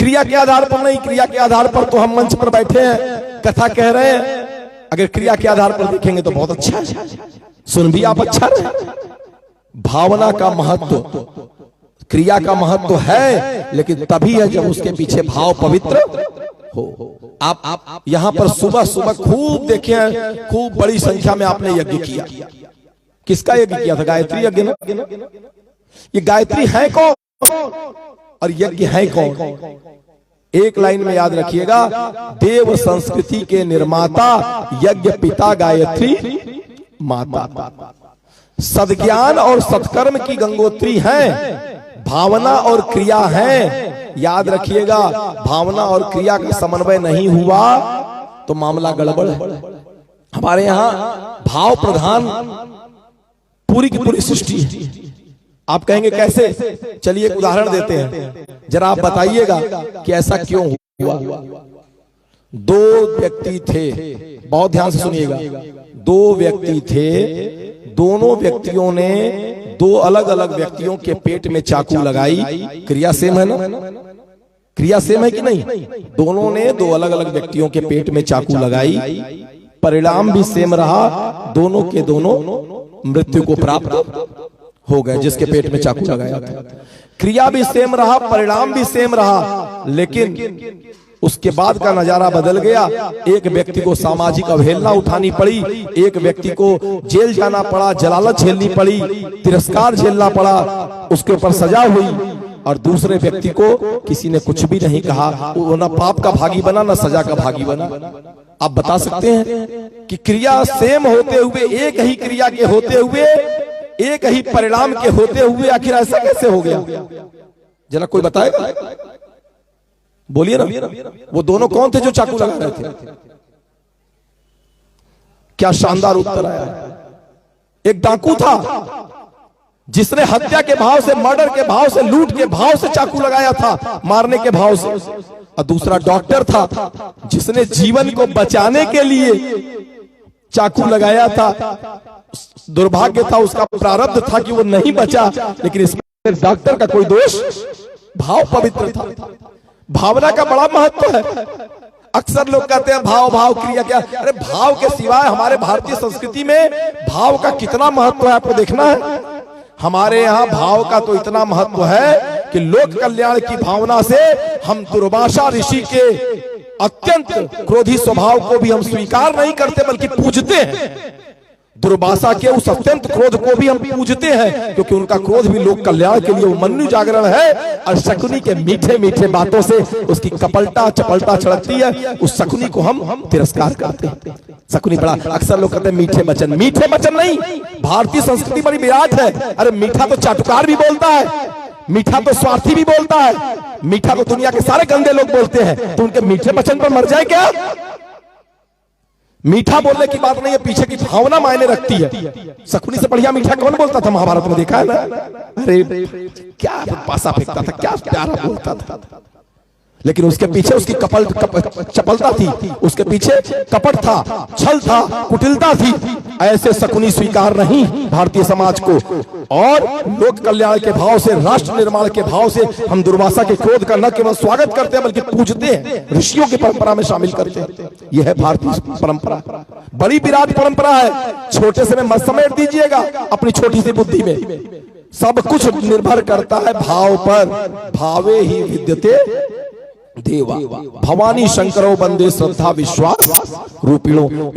क्रिया के आधार पर नहीं। क्रिया के आधार पर तो हम मंच पर बैठे हैं, कथा कह रहे हैं। अगर क्रिया के आधार पर देखेंगे तो बहुत अच्छा है, सुन भी आप अच्छा रहे। भावना का महत्व, क्रिया का महत्व है, लेकिन तभी है जब उसके पीछे भाव पवित्र हो। आप यहां पर सुबह सुबह खूब देखे, खूब बड़ी संख्या में आपने यज्ञ किया। किसका यज्ञ किया था? गायत्री यज्ञ ना। ये गायत्री है कौन और यज्ञ है कौन? एक लाइन में याद रखिएगा, देव संस्कृति के निर्माता यज्ञ पिता गायत्री माता। सद्ज्ञान और सत्कर्म की गंगोत्री हैं, भावना और क्रिया है। याद रखिएगा, भावना और क्रिया का समन्वय नहीं हुआ तो मामला गड़बड़ है। हमारे यहां भाव प्रधान पूरी की पूरी सृष्टि है। आप कहेंगे कैसे? चलिए एक उदाहरण देते हैं, जरा आप बताइएगा कि ऐसा क्यों हुआ। दो व्यक्ति थे, बहुत ध्यान से सुनिएगा। दो व्यक्ति थे, दोनों व्यक्तियों ने दो अलग अलग व्यक्तियों के पेट में चाकू लगाई। क्रिया सेम है ना? क्रिया सेम है कि नहीं? दोनों ने दो अलग अलग व्यक्तियों के पेट में चाकू लगाई, परिणाम भी सेम रहा, दोनों के दोनों मृत्यु को प्राप्त हो गए जिसके पेट में चाकू लगाया था। क्रिया भी सेम रहा, परिणाम भी सेम रहा, लेकिन उसके बाद का नजारा बदल गया। एक व्यक्ति को सामाजिक अवहेलना उठानी पड़ी, एक व्यक्ति को जेल जाना पड़ा, जलालत झेलनी पड़ी, तिरस्कार झेलना पड़ा, उसके ऊपर सजा हुई। और दूसरे व्यक्ति को किसी ने कुछ भी नहीं कहा, वो ना पाप का भागी बना ना सजा का भागी बना। आप बता सकते हैं कि क्रिया सेम होते हुए, एक ही क्रिया के होते हुए, एक ही परिणाम के होते हुए आखिर ऐसा कैसे हो गया? जरा कोई बताएगा? बोलिए ना। वो दोनों कौन थे जो चाकू लगा रहे थे? क्या शानदार उत्तर आया। एक डाकू था जिसने हत्या के भाव से, मर्डर के भाव से, लूट के भाव से चाकू लगाया था, मारने के भाव से। और दूसरा डॉक्टर था जिसने जीवन को बचाने के लिए चाकू लगाया था। दुर्भाग्य था, उसका प्रारब्ध था कि वो नहीं बचा, लेकिन इसमें डॉक्टर का कोई दोष, भाव पवित्र था। भावना का बड़ा महत्व है। अक्सर लोग कहते हैं भाव भाव क्रिया क्या? अरे भाव के सिवाय हमारे भारतीय संस्कृति में भाव का कितना महत्व है आपको देखना है। हमारे यहाँ भाव का तो इतना महत्व है कि लोक कल्याण की भावना से हम दुर्वासा ऋषि के अत्यंत क्रोधी स्वभाव को भी हम स्वीकार नहीं करते बल्कि पूजते हैं। दुर्वासा के उस अत्यंत क्रोध को भी हम पूजते हैं, क्योंकि उनका क्रोध भी लोक कल्याण के लिए मनु जागरण है। और शकुनी के मीठे मीठे बातों से उसकी कपलता चपलता छड़कती है, उस शकुनी को हम तिरस्कार करते हैं। शकुनी बड़ा, अक्सर लोग कहते हैं मीठे वचन, मीठे वचन नहीं। भारतीय संस्कृति बड़ी विराट है। अरे मीठा तो चाटुकार भी बोलता है, मीठा तो स्वार्थी भी बोलता है, मीठा तो दुनिया के सारे गंदे लोग बोलते हैं। तो उनके मीठे वचन पर मर जाए क्या? मीठा बोलने की बात नहीं है, पीछे की भावना मायने रखती है। शकुनी से बढ़िया मीठा कौन बोलता था? महाभारत में देखा है ना। अरे क्या पासा फेंकता था, क्या प्यारा बोलता था, लेकिन उसके पीछे उसकी चपलता थी, उसके पीछे कपट था, छल था, कुटिलता थी। ऐसे शकुनी स्वीकार नहीं भारतीय समाज को। और लोक कल्याण के भाव से, राष्ट्र निर्माण के भाव से हम दुर्वासा के क्रोध का न केवल स्वागत करते हैं बल्कि पूजते हैं, ऋषियों की परंपरा में शामिल करते हैं। यह है भारतीय परंपरा, बड़ी विराट परंपरा है। छोटे से में मत समेट दीजिएगा अपनी छोटी सी बुद्धि में। सब कुछ निर्भर करता है भाव पर। भावे ही विद्यते देवा, भवानी शंकरो वंदे श्रद्धा विश्वास रूपिणो।